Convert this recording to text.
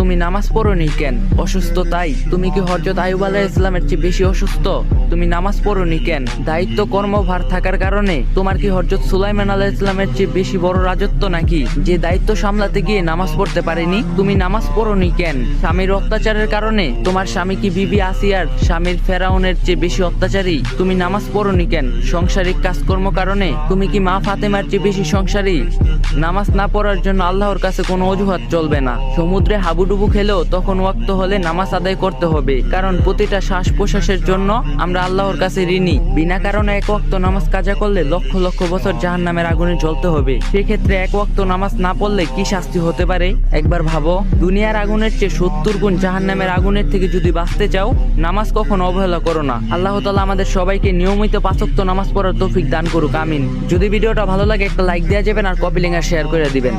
তুমি নামাজ পড়োনি কেন? অসুস্থ তাই? তুমি কি হযরত আইয়ুব আলাইহিস সালামের চেয়ে বেশি অসুস্থ? তুমি নামাজ পড়োনি কেন? দায়িত্ব কর্মভার থাকার কারণে? তোমার কি হযরত সুলাইমান আলাইহিস সালামের চেয়ে বেশি বড় রাজত্ব নাকি, যে দায়িত্ব সামলাতে গিয়ে নামাজ পড়তে পারেনি? তুমি নামাজ পড়োনি কেন? স্বামীর অত্যাচারের কারণে? তোমার স্বামী কি বিবি আসিয়ার স্বামীর ফেরাউনের চেয়ে বেশি অত্যাচারী? তুমি নামাজ পড়োনি কেন? সাংসারিক কাজকর্ম কারণে? তুমি কি মা ফাতেমার চেয়ে বেশি সংসারী? নামাজ না পড়ার জন্য আল্লাহর কাছে কোনো অজুহাত চলবে না। সমুদ্রে হাবুডুবু খেলেও তখন ওয়াক্ত হলে নামাজ আদায় করতে হবে, কারণ প্রতিটা শ্বাস প্রশ্বাসের জন্য আমরা আল্লাহর কাছে ঋণী। বিনা কারণে এক ওয়াক্ত নামাজ কাজা করলে লক্ষ লক্ষ বছর জাহান্নামের আগুনে জ্বলতে হবে। সেক্ষেত্রে এক ওয়াক্ত নামাজ না পড়লে কি শাস্তি হতে পারে একবার ভাবো। দুনিয়ার আগুনের চেয়ে 70 গুণ জাহান্নামের আগুনের থেকে যদি বাঁচতে চাও, নামাজ কখনো অবহেলা করো না। আল্লাহ তাআলা আমাদের সবাইকে নিয়মিত 5 ওয়াক্ত নামাজ পড়ার তৌফিক দান করুক, আমিন। যদি ভিডিওটা ভালো লাগে একটা লাইক দেওয়া যাবেন আর কপি লিংক আর শেয়ার করে দিবেন।